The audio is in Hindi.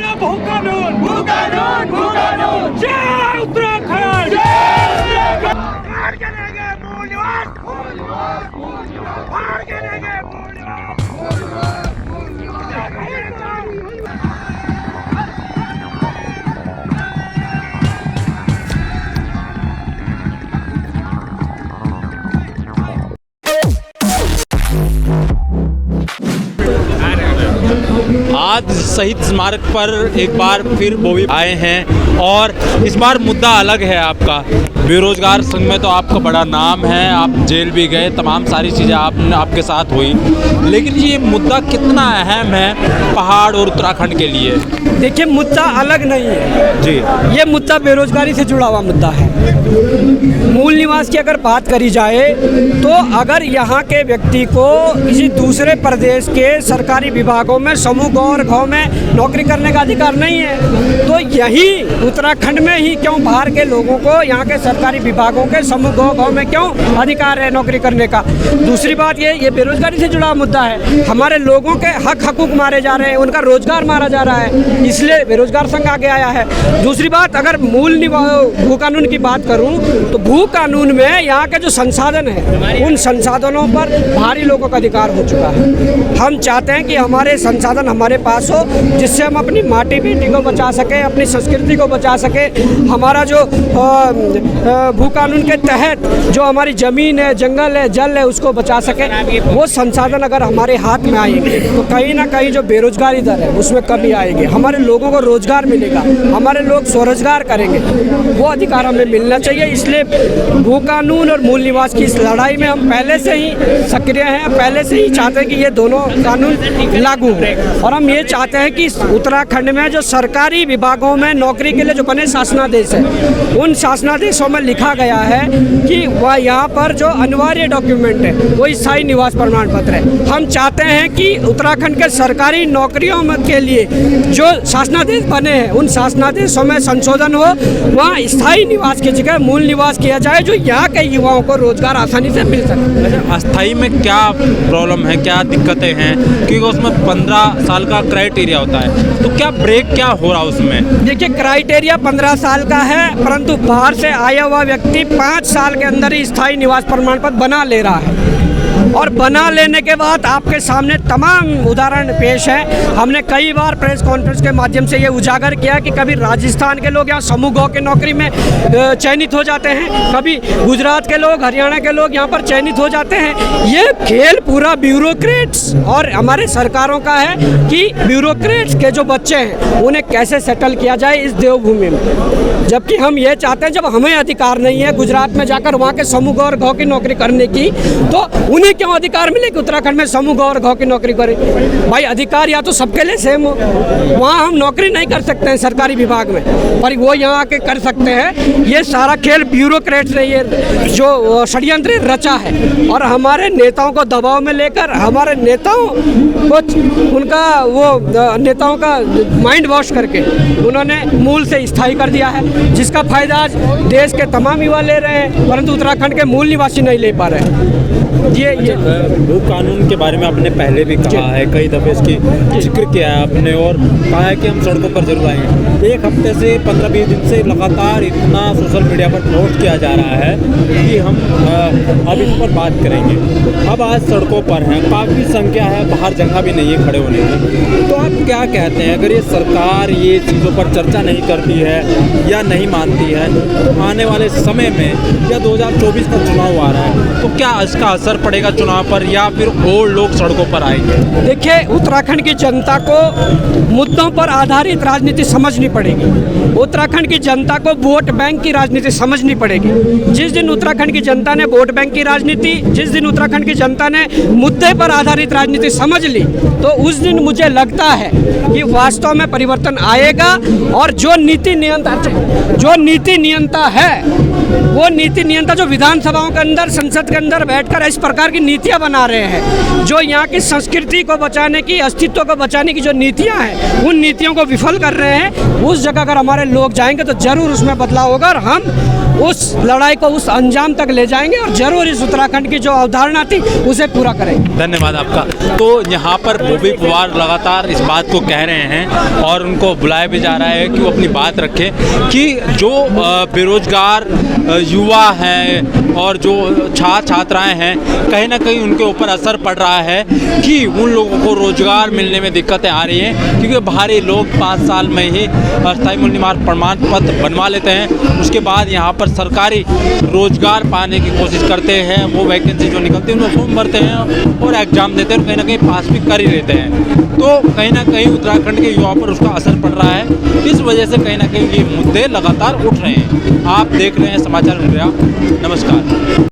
ना भू कानून, भू कानून, भू कानून। जय उत्तराखंड, फाड़ के देंगे मूल निवास, फाड़ के देंगे मूल निवास। आज शहीद स्मारक पर एक बार फिर बोवी आए हैं और इस बार मुद्दा अलग है आपका। बेरोजगार संघ में तो आपका बड़ा नाम है, आप जेल भी गए, तमाम सारी चीज़ें आपके साथ हुई, लेकिन ये मुद्दा कितना अहम है पहाड़ और उत्तराखंड के लिए? देखिए, मुद्दा अलग नहीं है जी, ये मुद्दा बेरोजगारी से जुड़ा हुआ मुद्दा है। मूल निवास की अगर बात करी जाए तो अगर यहाँ के व्यक्ति को किसी दूसरे प्रदेश के सरकारी विभागों में समूह गौ और गौ में नौकरी करने का अधिकार नहीं है, तो यही उत्तराखंड में ही क्यों बाहर के लोगों को यहाँ के सरकारी विभागों के समूह गौ में क्यों अधिकार है नौकरी करने का? दूसरी बात ये बेरोजगारी से जुड़ा मुद्दा है। हमारे लोगों के हकूक मारे जा रहे हैं, उनका रोजगार मारा जा रहा है, इसलिए बेरोजगार संघ आगे आया है। दूसरी बात, अगर मूल भू कानून की बात करूं तो भू कानून में यहाँ के जो संसाधन है उन संसाधनों पर भारी लोगों का अधिकार हो चुका है। हम चाहते हैं कि हमारे संसाधन हमारे पास हो, जिससे हम अपनी माटी बेटी को बचा सके, अपनी संस्कृति को बचा सके। हमारा जो भू कानून के तहत जो हमारी ज़मीन है, जंगल है, जल है, उसको बचा सके। वो संसाधन अगर हमारे हाथ में आएंगे तो कहीं ना कहीं जो बेरोजगारी दर है उसमें कमी आएगी, हमारे लोगों को रोजगार मिलेगा, हमारे लोग स्वरोजगार करेंगे, वो अधिकार हमें मिलना चाहिए। इसलिए भू कानून और मूल निवास की इस लड़ाई में हम पहले से ही सक्रिय हैं, पहले से ही चाहते हैं कि ये दोनों कानून लागू हो। और हम ये चाहते हैं कि उत्तराखंड में जो सरकारी विभागों में नौकरी के लिए जो बने शासनादेश है, उन शासनादेशों में लिखा गया है कि वह यहाँ पर जो अनिवार्य डॉक्यूमेंट है वो स्थायी निवास प्रमाण पत्र है। हम चाहते हैं कि उत्तराखंड के सरकारी नौकरियों के लिए जो शासनादेश बने हैं उन शासनादेशों में संशोधन हो, वहाँ स्थायी निवास की जगह मूल निवास किया जाए, जो यहाँ के युवाओं को रोजगार आसानी से मिल सके। अस्थाई में क्या प्रॉब्लम है, क्या दिक्कतें हैं? क्योंकि उसमें 15 साल का क्राइटेरिया होता है, तो क्या ब्रेक क्या हो रहा उसमें? देखिए, क्राइटेरिया 15 साल का है, परंतु बाहर से आया हुआ व्यक्ति 5 साल के अंदर ही स्थायी निवास प्रमाण पत्र बना ले रहा है। और बना लेने के बाद आपके सामने तमाम उदाहरण पेश हैं। हमने कई बार प्रेस कॉन्फ्रेंस के माध्यम से ये उजागर किया कि कभी राजस्थान के लोग यहाँ समूह गौ की नौकरी में चयनित हो जाते हैं, कभी गुजरात के लोग, हरियाणा के लोग यहाँ पर चयनित हो जाते हैं। ये खेल पूरा ब्यूरोक्रेट्स और हमारे सरकारों का है कि ब्यूरोक्रेट्स के जो बच्चे हैं उन्हें कैसे सेटल किया जाए इस देवभूमि में। जबकि हम ये चाहते हैं, जब हमें अधिकार नहीं है गुजरात में जाकर वहाँ के समूह गौ और गौ की नौकरी करने की, तो उन्हें क्यों अधिकार मिले कि उत्तराखंड में समूह गौ और गौ की नौकरी करें? भाई, अधिकार या तो सबके लिए सेम हो। वहाँ हम नौकरी नहीं कर सकते हैं सरकारी विभाग में, पर वो यहाँ आके कर सकते हैं। ये सारा खेल ब्यूरोक्रेट्स ने ये जो षड्यंत्र रचा है, और हमारे नेताओं को दबाव में लेकर हमारे नेताओं को उनका वो नेताओं का माइंड वॉश करके उन्होंने मूल से स्थायी कर दिया है, जिसका फायदा आज देश के तमाम युवा ले रहे हैं, परंतु उत्तराखंड के मूल निवासी नहीं ले पा रहे हैं। ये भू कानून के बारे में आपने पहले भी कहा है, कई दफ़े इसकी जिक्र किया है आपने, और कहा है कि हम सड़कों पर जरूर आएंगे। एक हफ्ते से 15-20 दिन से लगातार इतना सोशल मीडिया पर पोस्ट किया जा रहा है कि हम अब इस पर बात करेंगे। अब आज सड़कों पर हैं, काफ़ी संख्या है, बाहर जगह भी नहीं है खड़े होने की। तो आप क्या कहते हैं, अगर ये सरकार ये चीज़ों पर चर्चा नहीं करती है या नहीं मानती है, तो आने वाले समय में या 2024 का चुनाव आ रहा है, तो क्या इसका असर पड़ेगा चुनाव पर, या फिर और लोग सड़कों पर आएंगे? देखिए, उत्तराखंड की जनता को मुद्दों पर आधारित राजनीति समझनी पड़ेगी। उत्तराखंड की जनता को वोट बैंक की राजनीति समझनी पड़ेगी। जिस दिन उत्तराखंड की जनता ने वोट बैंक की राजनीति, जिस दिन उत्तराखंड की जनता ने मुद्दे पर आधारित राजनीति समझ ली, तो उस दिन मुझे लगता है कि वास्तव में परिवर्तन आएगा। और जो नीति नियंता है, वो नीति नियंता जो विधानसभाओं के अंदर, संसद के अंदर बैठकर इस प्रकार की नीतियां बना रहे हैं, जो यहाँ की संस्कृति को बचाने की, अस्तित्व को बचाने की जो नीतियां हैं, उन नीतियों को विफल कर रहे हैं, उस जगह अगर हमारे लोग जाएंगे तो जरूर उसमें बदलाव होगा। और हम उस लड़ाई को उस अंजाम तक ले जाएंगे और जरूर इस उत्तराखंड की जो अवधारणा थी उसे पूरा करेंगे। धन्यवाद आपका। तो यहाँ पर भूपी पवार लगातार इस बात को कह रहे हैं और उनको बुलाया भी जा रहा है कि वो अपनी बात रखें कि जो बेरोजगार युवा हैं और जो छात्राएं हैं, कहीं ना कहीं उनके ऊपर असर पड़ रहा है कि उन लोगों को रोजगार मिलने में दिक्कतें आ रही हैं, क्योंकि बाहरी लोग 5 साल में ही अस्थायी मूल निवास प्रमाण पत्र बनवा लेते हैं, उसके बाद यहाँ पर सरकारी रोजगार पाने की कोशिश करते हैं। वो वैकेंसी जो निकलती है उनमें फॉर्म भरते हैं और एग्ज़ाम देते हैं और कहीं ना कहीं पास भी कर ही लेते हैं। तो कहीं ना कहीं उत्तराखंड के युवाओं पर उसका असर पड़ रहा है। इस वजह से कहीं ना कहीं ये मुद्दे लगातार उठ रहे हैं। आप देख रहे हैं समाचार इंडिया। नमस्कार।